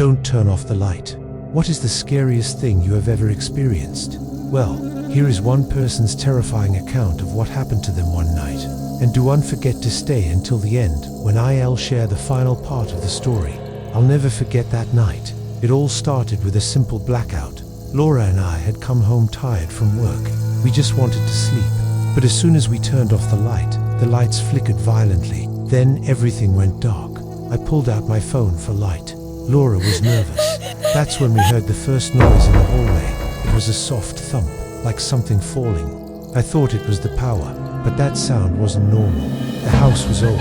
Don't turn off the light. What is the scariest thing you have ever experienced? Well, here is one person's terrifying account of what happened to them one night. And do not forget to stay until the end when I'll share the final part of the story. I'll never forget that night. It all started with a simple blackout. Laura and I had come home tired from work. We just wanted to sleep. But as soon as we turned off the lights flickered violently. Then everything went dark. I pulled out my phone for light. Laura was nervous. That's when we heard the first noise in the hallway. It was a soft thump, like something falling. I thought it was the power, but that sound wasn't normal. The house was old,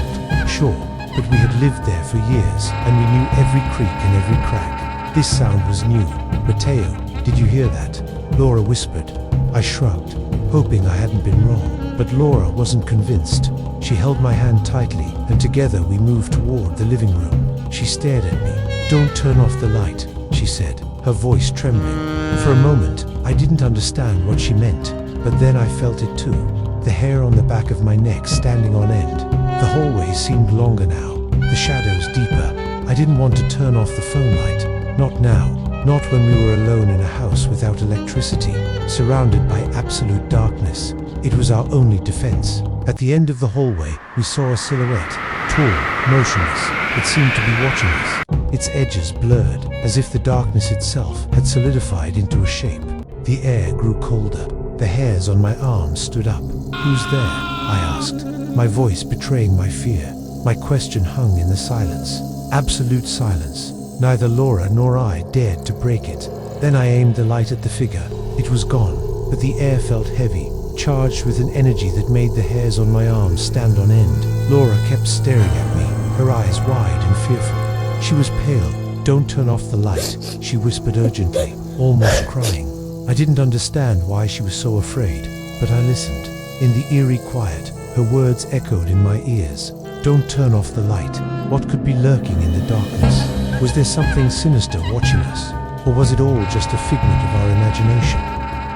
sure, but we had lived there for years, and we knew every creak and every crack. This sound was new. "Mateo, did you hear that?" Laura whispered. I shrugged, hoping I hadn't been wrong, but Laura wasn't convinced. She held my hand tightly, and together we moved toward the living room. She stared at me. "Don't turn off the light," she said, her voice trembling. For a moment, I didn't understand what she meant, but then I felt it too. The hair on the back of my neck standing on end. The hallway seemed longer now, the shadows deeper. I didn't want to turn off the phone light. Not now. Not when we were alone in a house without electricity, surrounded by absolute darkness. It was our only defense. At the end of the hallway, we saw a silhouette, tall, motionless. It seemed to be watching us, its edges blurred, as if the darkness itself had solidified into a shape. The air grew colder. The hairs on my arms stood up. "Who's there?" I asked, my voice betraying my fear. My question hung in the silence. Absolute silence. Neither Laura nor I dared to break it. Then I aimed the light at the figure. It was gone, but the air felt heavy, charged with an energy that made the hairs on my arms stand on end. Laura kept staring at me, her eyes wide and fearful. She was pale. "Don't turn off the light," she whispered urgently, almost crying. I didn't understand why she was so afraid, but I listened. In the eerie quiet, her words echoed in my ears. "Don't turn off the light." What could be lurking in the darkness? Was there something sinister watching us? Or was it all just a figment of our imagination?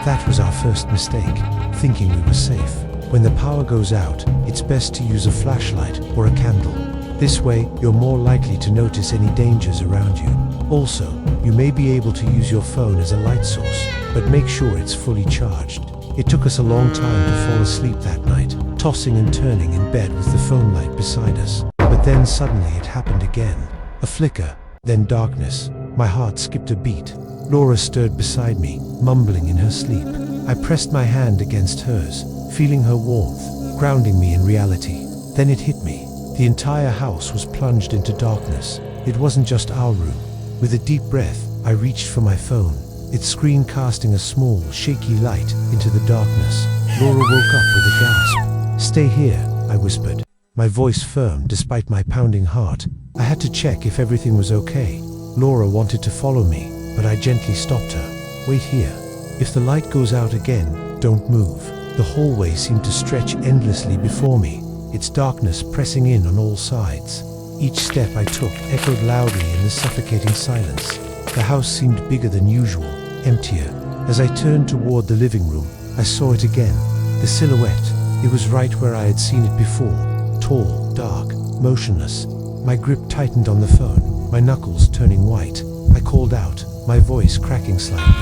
That was our first mistake, thinking we were safe. When the power goes out, it's best to use a flashlight or a candle. This way, you're more likely to notice any dangers around you. Also, you may be able to use your phone as a light source, but make sure it's fully charged. It took us a long time to fall asleep that night, tossing and turning in bed with the phone light beside us. But then suddenly it happened again. A flicker, then darkness. My heart skipped a beat. Laura stirred beside me, mumbling in her sleep. I pressed my hand against hers, feeling her warmth, grounding me in reality. Then it hit me. The entire house was plunged into darkness. It wasn't just our room. With a deep breath, I reached for my phone, its screen casting a small, shaky light into the darkness. Laura woke up with a gasp. "Stay here," I whispered, my voice firm despite my pounding heart. I had to check if everything was okay. Laura wanted to follow me, but I gently stopped her. "Wait here. If the light goes out again, don't move." The hallway seemed to stretch endlessly before me, its darkness pressing in on all sides. Each step I took echoed loudly in the suffocating silence. The house seemed bigger than usual, emptier. As I turned toward the living room, I saw it again. The silhouette. It was right where I had seen it before. Tall, dark, motionless. My grip tightened on the phone, my knuckles turning white. I called out, my voice cracking slightly.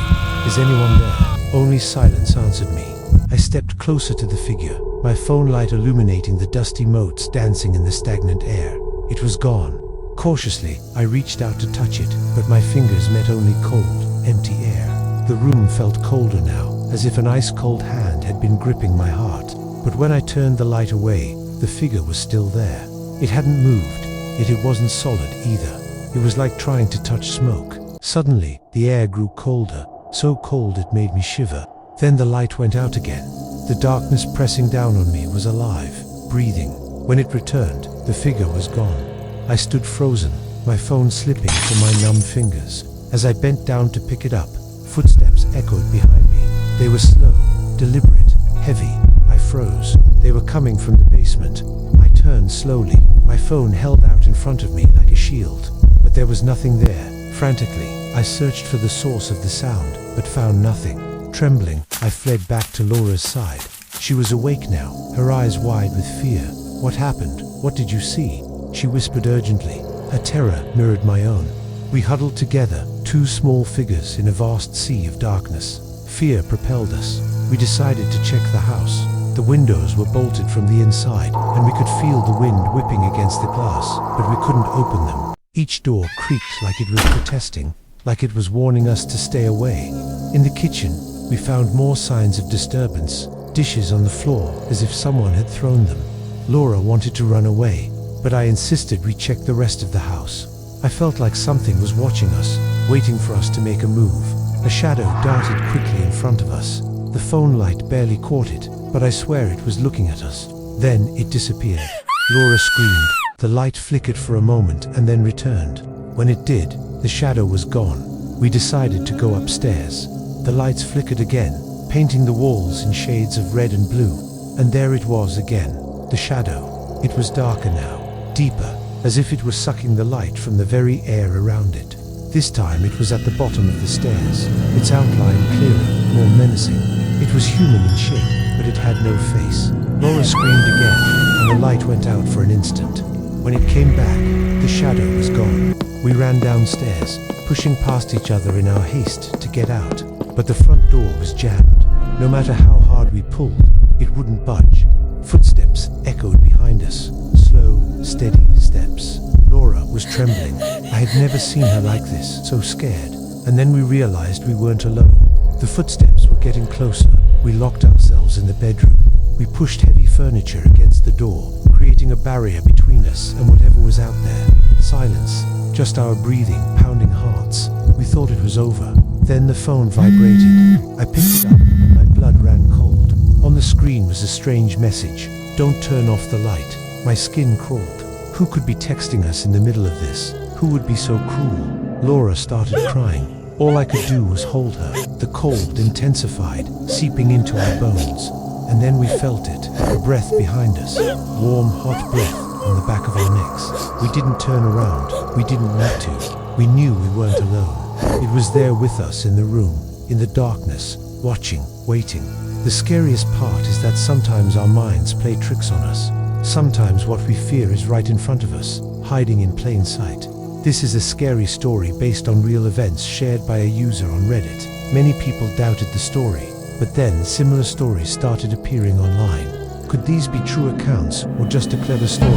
"Is anyone there?" Only silence answered me. I stepped closer to the figure, my phone light illuminating the dusty motes dancing in the stagnant air. It was gone. Cautiously, I reached out to touch it, but my fingers met only cold, empty air. The room felt colder now, as if an ice-cold hand had been gripping my heart. But when I turned the light away, the figure was still there. It hadn't moved, yet it wasn't solid either. It was like trying to touch smoke. Suddenly, the air grew colder, so cold it made me shiver. Then the light went out again. The darkness pressing down on me was alive, breathing. When it returned, the figure was gone. I stood frozen, my phone slipping from my numb fingers. As I bent down to pick it up, footsteps echoed behind me. They were slow, deliberate, heavy. I froze. They were coming from the basement. I turned slowly, my phone held out in front of me like a shield. But there was nothing there. Frantically, I searched for the source of the sound, but found nothing. Trembling, I fled back to Laura's side. She was awake now, her eyes wide with fear. "What happened? What did you see?" She whispered urgently. Her terror mirrored my own. We huddled together, two small figures in a vast sea of darkness. Fear propelled us. We decided to check the house. The windows were bolted from the inside, and we could feel the wind whipping against the glass, but we couldn't open them. Each door creaked like it was protesting, like it was warning us to stay away. In the kitchen, we found more signs of disturbance, dishes on the floor as if someone had thrown them. Laura wanted to run away, but I insisted we check the rest of the house. I felt like something was watching us, waiting for us to make a move. A shadow darted quickly in front of us. The phone light barely caught it, but I swear it was looking at us. Then it disappeared. Laura screamed. The light flickered for a moment and then returned. When it did, the shadow was gone. We decided to go upstairs. The lights flickered again, painting the walls in shades of red and blue. And there it was again, the shadow. It was darker now, deeper, as if it was sucking the light from the very air around it. This time it was at the bottom of the stairs, its outline clearer, more menacing. It was human in shape, but it had no face. Laura screamed again, and the light went out for an instant. When it came back, the shadow was gone. We ran downstairs, pushing past each other in our haste to get out. But the front door was jammed. No matter how hard we pulled, it wouldn't budge. Footsteps echoed behind us, slow, steady steps. Laura was trembling. I had never seen her like this, so scared. And then we realized we weren't alone. The footsteps were getting closer. We locked ourselves in the bedroom. We pushed heavy furniture against the door, creating a barrier between us and whatever was out there. Silence, just our breathing, pounding hearts. We thought it was over. Then the phone vibrated. I picked it up, and my blood ran cold. On the screen was a strange message. Don't turn off the light. My skin crawled. Who could be texting us in the middle of this? Who would be so cruel? Laura started crying. All I could do was hold her. The cold intensified, seeping into our bones. And then we felt it, a breath behind us. Warm, hot breath on the back of our necks. We didn't turn around. We didn't want to. We knew we weren't alone. It was there with us in the room, in the darkness, watching, waiting. The scariest part is that sometimes our minds play tricks on us. Sometimes what we fear is right in front of us, hiding in plain sight. This is a scary story based on real events shared by a user on Reddit. Many people doubted the story, but then similar stories started appearing online. Could these be true accounts or just a clever story?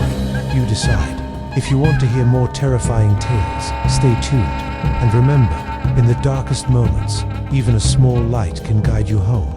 You decide. If you want to hear more terrifying tales, stay tuned. And remember, in the darkest moments, even a small light can guide you home.